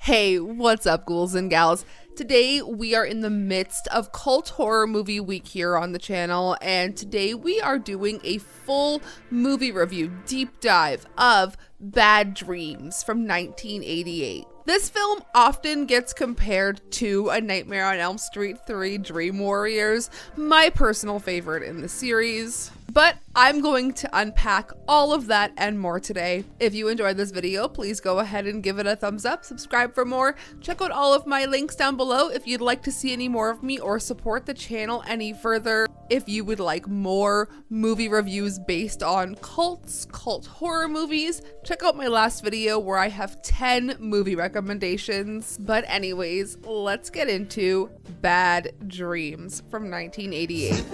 Hey, what's up, ghouls and gals? Today we are in the midst of Cult Horror Movie Week here on the channel, and today we are doing a full movie review, deep dive of Bad Dreams from 1988. This film often gets compared to A Nightmare on Elm Street 3 Dream Warriors, my personal favorite in the series. But I'm going to unpack all of that and more today. If you enjoyed this video, please go ahead and give it a thumbs up, subscribe for more, check out all of my links down below if you'd like to see any more of me or support the channel any further. If you would like more movie reviews based on cults, cult horror movies, check out my last video where I have 10 movie recommendations. But anyways, let's get into Bad Dreams from 1988.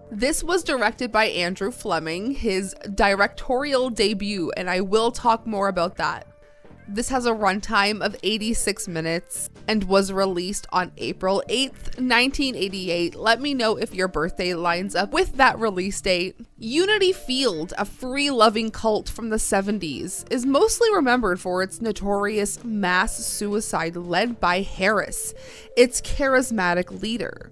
This was directed by Andrew Fleming, his directorial debut, and I will talk more about that. This has a runtime of 86 minutes and was released on April 8th, 1988. Let me know if your birthday lines up with that release date. Unity Field, a free-loving cult from the 70s, is mostly remembered for its notorious mass suicide led by Harris, its charismatic leader.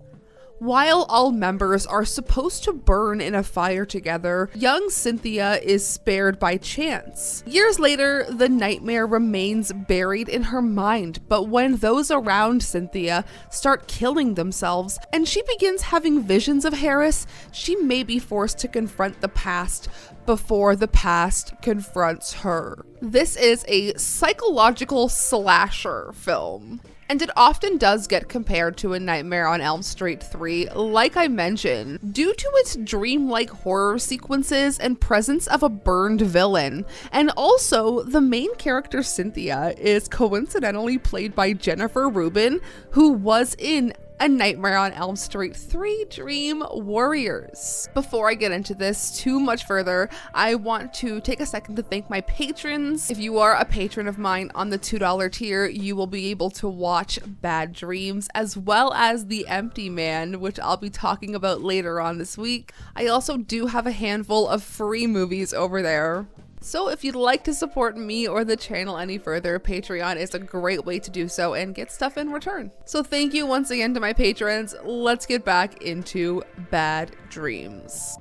While all members are supposed to burn in a fire together, young Cynthia is spared by chance. Years later, the nightmare remains buried in her mind, but when those around Cynthia start killing themselves and she begins having visions of Harris, she may be forced to confront the past before the past confronts her. This is a psychological slasher film, and it often does get compared to A Nightmare on Elm Street 3, like I mentioned, due to its dreamlike horror sequences and presence of a burned villain. And also, the main character Cynthia is coincidentally played by Jennifer Rubin, who was in A Nightmare on Elm Street 3 Dream Warriors. Before I get into this too much further, I want to take a second to thank my patrons. If you are a patron of mine on the $2 tier, you will be able to watch Bad Dreams as well as The Empty Man, which I'll be talking about later on this week. I also do have a handful of free movies over there. So if you'd like to support me or the channel any further, Patreon is a great way to do so and get stuff in return. So thank you once again to my patrons. Let's get back into Bad Dreams.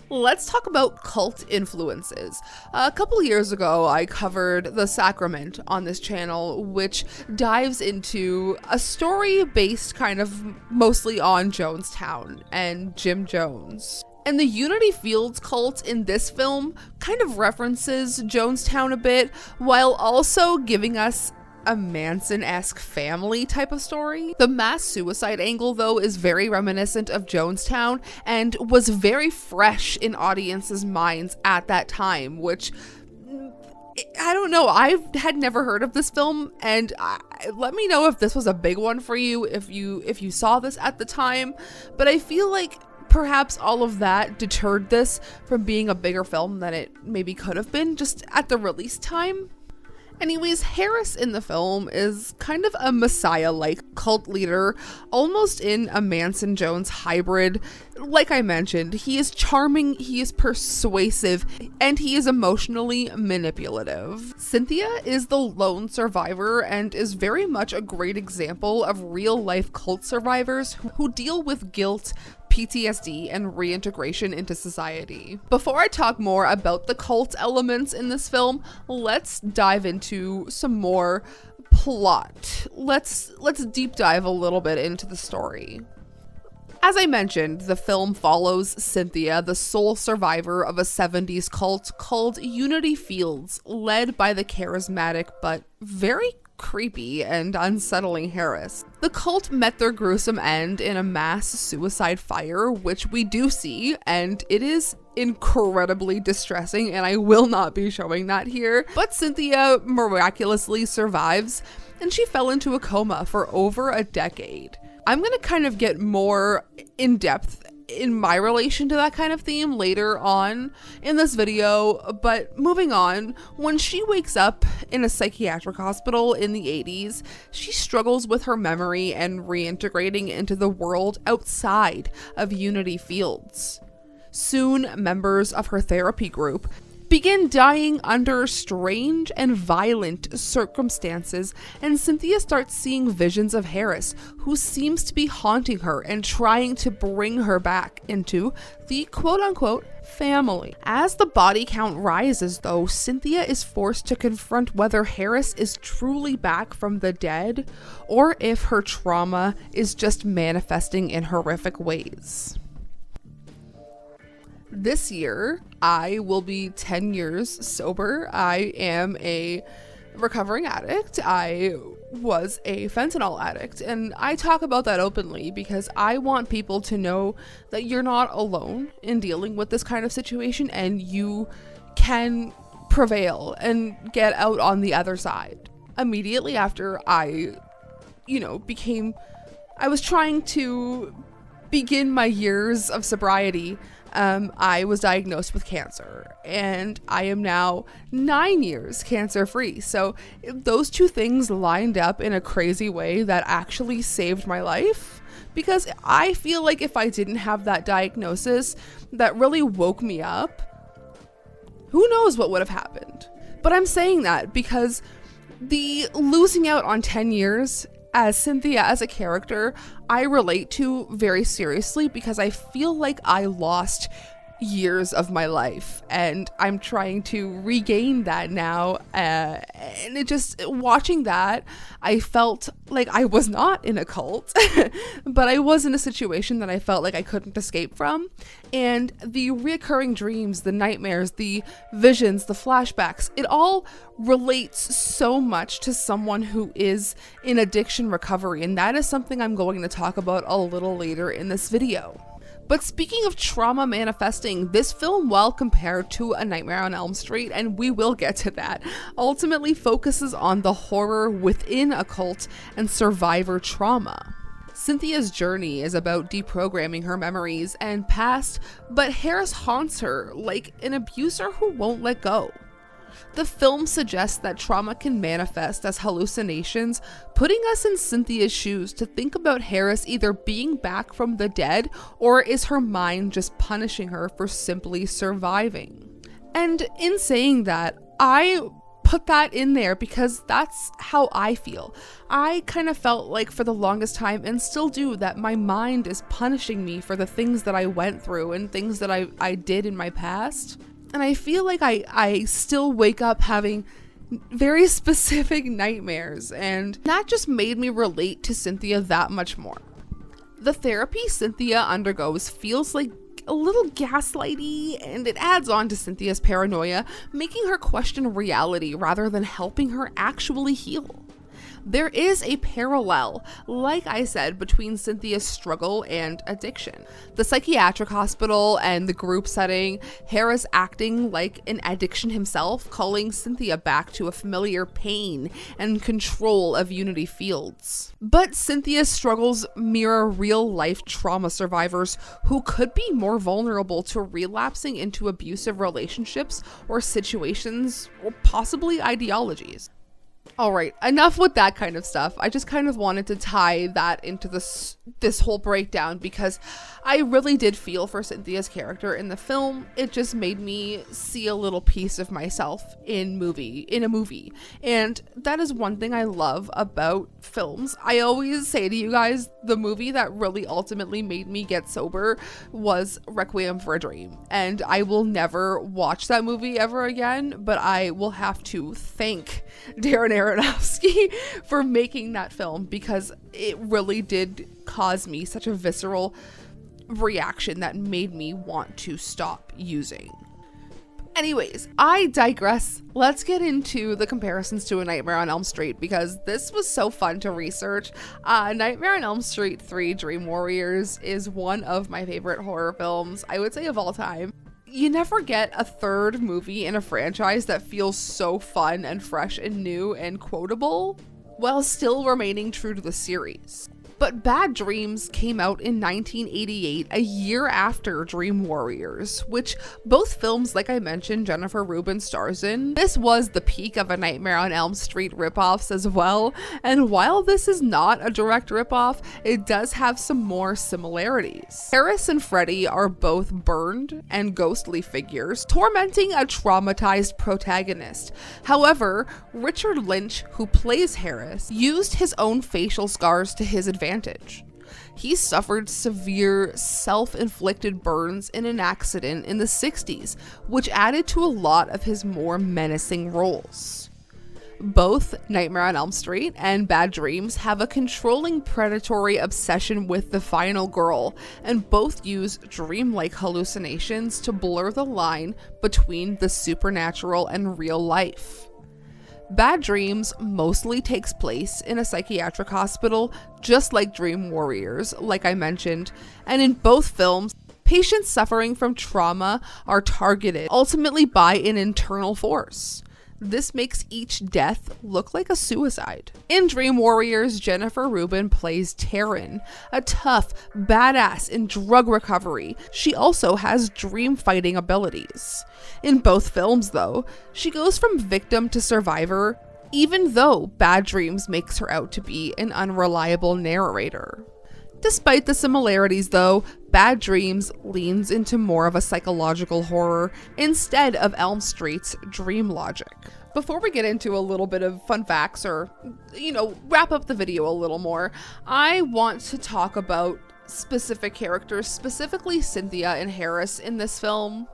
Let's talk about cult influences. A couple years ago, I covered The Sacrament on this channel, which dives into a story based kind of mostly on Jonestown and Jim Jones. And the Unity Fields cult in this film kind of references Jonestown a bit, while also giving us a Manson-esque family type of story. The mass suicide angle, though, is very reminiscent of Jonestown and was very fresh in audiences' minds at that time, which, I don't know, I had never heard of this film, and let me know if this was a big one for you, if you saw this at the time. But I feel like perhaps all of that deterred this from being a bigger film than it maybe could have been just at the release time. Anyways, Harris in the film is kind of a messiah-like cult leader, almost in a Manson-Jones hybrid. Like I mentioned, he is charming, he is persuasive, and he is emotionally manipulative. Cynthia is the lone survivor and is very much a great example of real-life cult survivors who deal with guilt, PTSD, and reintegration into society. Before I talk more about the cult elements in this film, let's dive into some more plot. Let's deep dive a little bit into the story. As I mentioned, the film follows Cynthia, the sole survivor of a 70s cult called Unity Fields, led by the charismatic but very creepy and unsettling Harris. The cult met their gruesome end in a mass suicide fire, which we do see, and it is incredibly distressing, and I will not be showing that here. But Cynthia miraculously survives, and she fell into a coma for over a decade. I'm gonna kind of get more in depth in my relation to that kind of theme later on in this video, but moving on, when she wakes up in a psychiatric hospital in the 80s, she struggles with her memory and reintegrating into the world outside of Unity Fields. Soon, members of her therapy group begin dying under strange and violent circumstances, and Cynthia starts seeing visions of Harris, who seems to be haunting her and trying to bring her back into the quote-unquote family. As the body count rises, though, Cynthia is forced to confront whether Harris is truly back from the dead or if her trauma is just manifesting in horrific ways. This year, I will be 10 years sober. I am a recovering addict. I was a fentanyl addict, and I talk about that openly because I want people to know that you're not alone in dealing with this kind of situation, and you can prevail and get out on the other side. Immediately after I was trying to begin my years of sobriety, I was diagnosed with cancer, and I am now 9 years cancer-free. So those two things lined up in a crazy way that actually saved my life, because I feel like if I didn't have that diagnosis that really woke me up, who knows what would have happened. But I'm saying that because the losing out on 10 years as Cynthia as a character, I relate to very seriously, because I feel like I lost years of my life and I'm trying to regain that now, and it just, watching that, I felt like I was not in a cult but I was in a situation that I felt like I couldn't escape from, and the reoccurring dreams, the nightmares, the visions, the flashbacks, it all relates so much to someone who is in addiction recovery, and that is something I'm going to talk about a little later in this video. But speaking of trauma manifesting, this film, while compared to A Nightmare on Elm Street, and we will get to that, ultimately focuses on the horror within a cult and survivor trauma. Cynthia's journey is about deprogramming her memories and past, but Harris haunts her like an abuser who won't let go. The film suggests that trauma can manifest as hallucinations, putting us in Cynthia's shoes to think about Harris either being back from the dead, or is her mind just punishing her for simply surviving. And in saying that, I put that in there because that's how I feel. I kind of felt like for the longest time, and still do, that my mind is punishing me for the things that I went through and things that I did in my past. And I feel like I still wake up having very specific nightmares, and that just made me relate to Cynthia that much more. The therapy Cynthia undergoes feels like a little gaslighty, and it adds on to Cynthia's paranoia, making her question reality rather than helping her actually heal. There is a parallel, like I said, between Cynthia's struggle and addiction. The psychiatric hospital and the group setting, Harris acting like an addiction himself, calling Cynthia back to a familiar pain and control of Unity Fields. But Cynthia's struggles mirror real-life trauma survivors who could be more vulnerable to relapsing into abusive relationships or situations, or possibly ideologies. Alright, enough with that kind of stuff. I just kind of wanted to tie that into this whole breakdown because I really did feel for Cynthia's character in the film. It just made me see a little piece of myself in a movie. And that is one thing I love about films. I always say to you guys, the movie that really ultimately made me get sober was Requiem for a Dream. And I will never watch that movie ever again, but I will have to thank Darren Aronofsky for making that film, because it really did cause me such a visceral reaction that made me want to stop using. Anyways, I digress. Let's get into the comparisons to A Nightmare on Elm Street, because this was so fun to research. Nightmare on Elm Street 3 Dream Warriors is one of my favorite horror films, I would say, of all time. You never get a third movie in a franchise that feels so fun and fresh and new and quotable, while still remaining true to the series. But Bad Dreams came out in 1988, a year after Dream Warriors, which both films, like I mentioned, Jennifer Rubin stars in. This was the peak of A Nightmare on Elm Street ripoffs as well, and while this is not a direct ripoff, it does have some more similarities. Harris and Freddy are both burned and ghostly figures, tormenting a traumatized protagonist. However, Richard Lynch, who plays Harris, used his own facial scars to his advantage. He suffered severe self-inflicted burns in an accident in the 60s, which added to a lot of his more menacing roles. Both Nightmare on Elm Street and Bad Dreams have a controlling predatory obsession with the final girl, and both use dreamlike hallucinations to blur the line between the supernatural and real life. Bad Dreams mostly takes place in a psychiatric hospital, just like Dream Warriors, like I mentioned, and in both films, patients suffering from trauma are targeted, ultimately by an internal force. This makes each death look like a suicide. In Dream Warriors, Jennifer Rubin plays Taryn, a tough badass in drug recovery. She also has dream fighting abilities. In both films, though, she goes from victim to survivor, even though Bad Dreams makes her out to be an unreliable narrator. Despite the similarities, though, Bad Dreams leans into more of a psychological horror instead of Elm Street's dream logic. Before we get into a little bit of fun facts or, wrap up the video a little more, I want to talk about specific characters, specifically Cynthia and Harris in this film.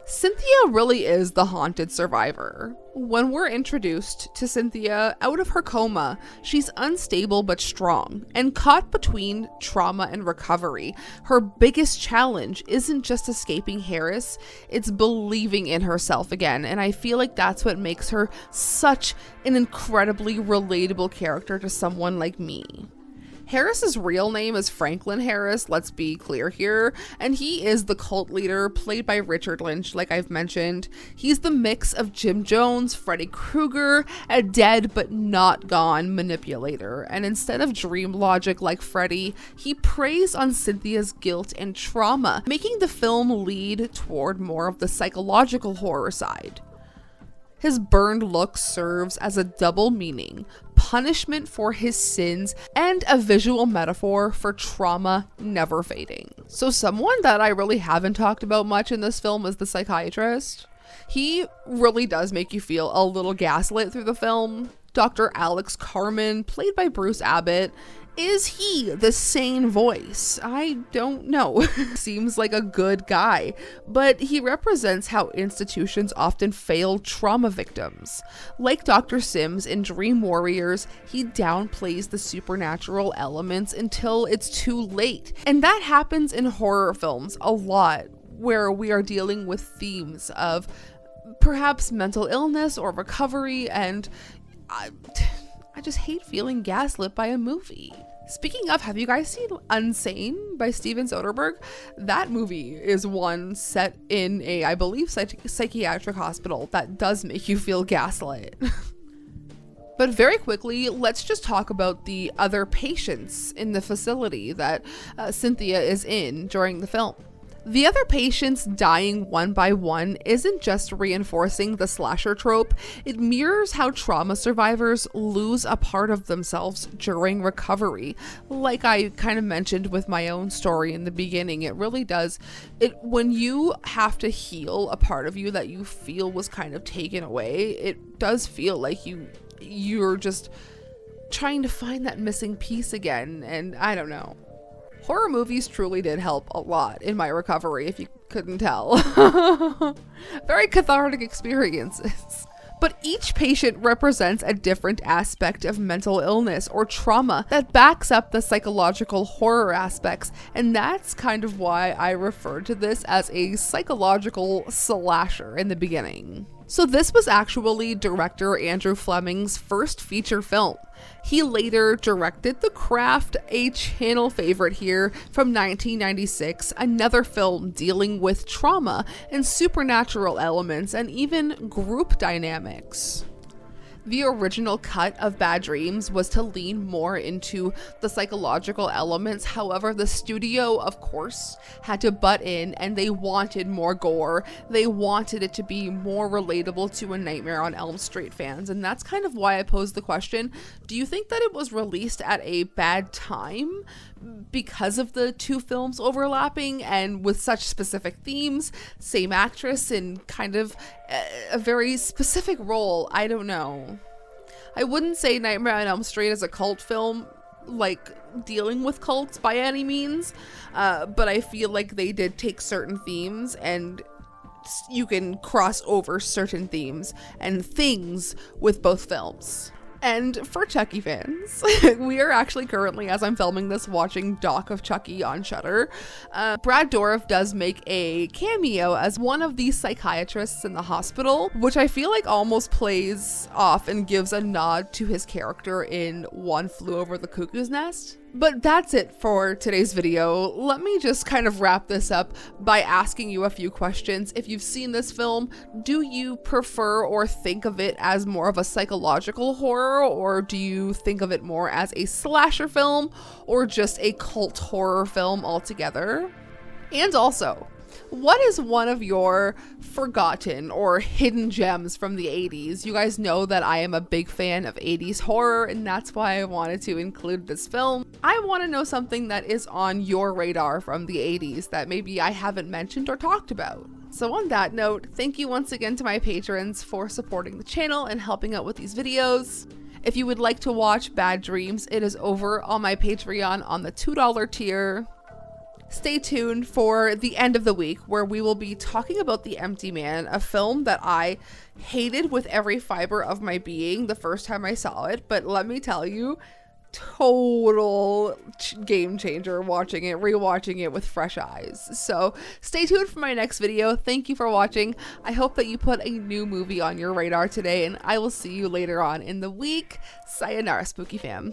Cynthia really is the haunted survivor. When we're introduced to Cynthia out of her coma, she's unstable but strong, and caught between trauma and recovery. Her biggest challenge isn't just escaping Harris, it's believing in herself again, and I feel like that's what makes her such an incredibly relatable character to someone like me. Harris's real name is Franklin Harris, let's be clear here, and he is the cult leader played by Richard Lynch, like I've mentioned. He's the mix of Jim Jones, Freddy Krueger, a dead but not gone manipulator, and instead of dream logic like Freddy, he preys on Cynthia's guilt and trauma, making the film lead toward more of the psychological horror side. His burned look serves as a double meaning, punishment for his sins, and a visual metaphor for trauma never fading. So someone that I really haven't talked about much in this film is the psychiatrist. He really does make you feel a little gaslit through the film. Dr. Alex Carmen, played by Bruce Abbott. Is he the sane voice? I don't know. Seems like a good guy, but he represents how institutions often fail trauma victims. Like Dr. Sims in Dream Warriors, he downplays the supernatural elements until it's too late. And that happens in horror films a lot, where we are dealing with themes of perhaps mental illness or recovery, and I just hate feeling gaslit by a movie. Speaking of, have you guys seen Unsane by Steven Soderbergh? That movie is one set in a, I believe, psychiatric hospital that does make you feel gaslit. But very quickly, let's just talk about the other patients in the facility that Cynthia is in during the film. The other patients dying one by one isn't just reinforcing the slasher trope, it mirrors how trauma survivors lose a part of themselves during recovery. Like I kind of mentioned with my own story in the beginning, it really does. When you have to heal a part of you that you feel was kind of taken away, it does feel like you're just trying to find that missing piece again, and I don't know. Horror movies truly did help a lot in my recovery, if you couldn't tell. Very cathartic experiences. But each patient represents a different aspect of mental illness or trauma that backs up the psychological horror aspects, and that's kind of why I referred to this as a psychological slasher in the beginning. So this was actually director Andrew Fleming's first feature film. He later directed The Craft, a channel favorite here, from 1996, another film dealing with trauma and supernatural elements and even group dynamics. The original cut of Bad Dreams was to lean more into the psychological elements. However, the studio, of course, had to butt in, and they wanted more gore. They wanted it to be more relatable to a Nightmare on Elm Street fans. And that's kind of why I posed the question, do you think that it was released at a bad time because of the two films overlapping and with such specific themes, same actress, and kind of a very specific role? I don't know. I wouldn't say Nightmare on Elm Street is a cult film, like dealing with cults by any means, but I feel like they did take certain themes and you can cross over certain themes and things with both films. And for Chucky fans, we are actually currently, as I'm filming this, watching Doc of Chucky on Shudder. Brad Dourif does make a cameo as one of these psychiatrists in the hospital, which I feel like almost plays off and gives a nod to his character in One Flew Over the Cuckoo's Nest. But that's it for today's video. Let me just kind of wrap this up by asking you a few questions. If you've seen this film, do you prefer or think of it as more of a psychological horror, or do you think of it more as a slasher film or just a cult horror film altogether? And also, what is one of your forgotten or hidden gems from the 80s? You guys know that I am a big fan of 80s horror, and that's why I wanted to include this film. I want to know something that is on your radar from the 80s that maybe I haven't mentioned or talked about. So on that note, thank you once again to my patrons for supporting the channel and helping out with these videos. If you would like to watch Bad Dreams, it is over on my Patreon on the $2 tier. Stay tuned for the end of the week, where we will be talking about The Empty Man, a film that I hated with every fiber of my being the first time I saw it, but let me tell you, total game changer watching it, rewatching it with fresh eyes. So stay tuned for my next video. Thank you for watching. I hope that you put a new movie on your radar today, and I will see you later on in the week. Sayonara, Spooky fam.